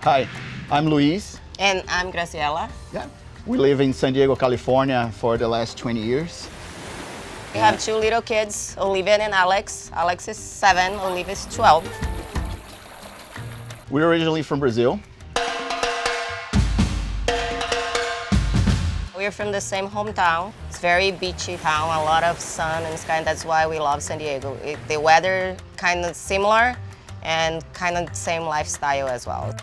Hi, I'm Luis. And I'm Graziella. Yeah. We live in San Diego, California for the last 20 years. We have two little kids, Olivia and Alex. Alex is 7, Olivia is 12. We're originally from Brazil. We're from the same hometown. It's very beachy town, a lot of sun and sky, and that's why we love San Diego. The weather kind of similar and kind of same lifestyle as well.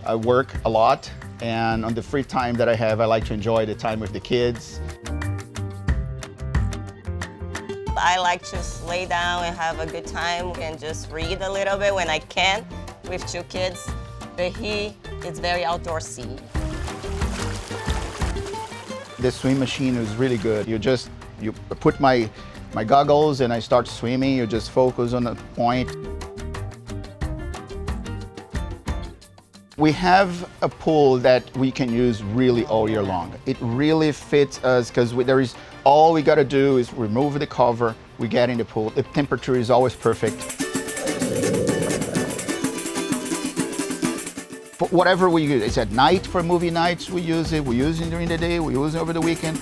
I work a lot, and on the free time that I have, I like to enjoy the time with the kids. I like to lay down and have a good time and just read a little bit when I can with 2 kids. But it's very outdoorsy. The swim machine is really good. You put my goggles and I start swimming. You just focus on a point. We have a pool that we can use really all year long. It really fits us because all we gotta do is remove the cover, we get in the pool. The temperature is always perfect. For whatever we use, it's at night for movie nights we use it during the day, we use it over the weekend.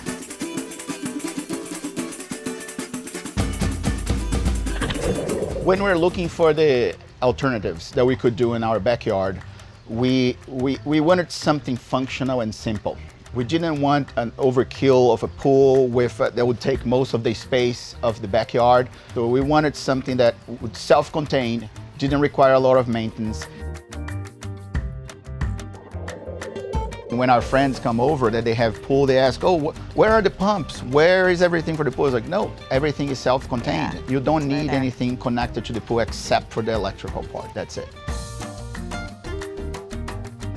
When we're looking for the alternatives that we could do in our backyard, we wanted something functional and simple. We didn't want an overkill of a pool that would take most of the space of the backyard. So we wanted something that would self-contain, didn't require a lot of maintenance. When our friends come over that they have pool, they ask, oh, where are the pumps? Where is everything for the pool? It's like, no, everything is self-contained. Yeah, you don't need anything connected to the pool except for the electrical part, that's it.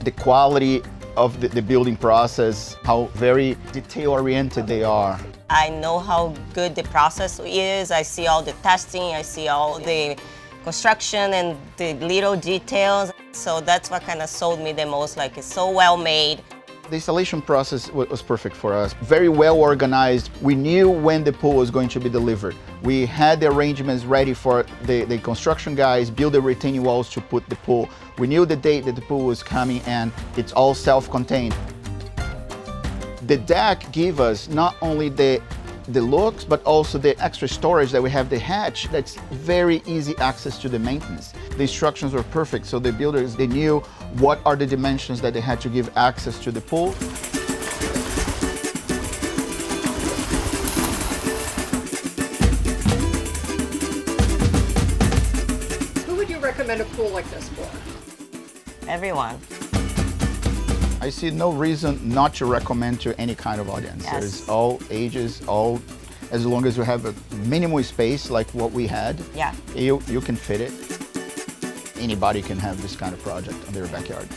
The quality of the building process, how very detail-oriented they are. I know how good the process is. I see all the testing, I see all the construction and the little details. So that's what kind of sold me the most, like it's so well made. The installation process was perfect for us. Very well organized. We knew when the pool was going to be delivered. We had the arrangements ready for the construction guys, build the retaining walls to put the pool. We knew the date that the pool was coming, and it's all self-contained. The deck gave us not only the looks, but also the extra storage that we have, the hatch, that's very easy access to the maintenance. The instructions were perfect, so the builders, they knew what are the dimensions that they had to give access to the pool. Who would you recommend a pool like this for? Everyone. I see no reason not to recommend to any kind of audience. Yes. There's all ages, as long as you have a minimal space like what we had, yeah, you can fit it. Anybody can have this kind of project in their backyard.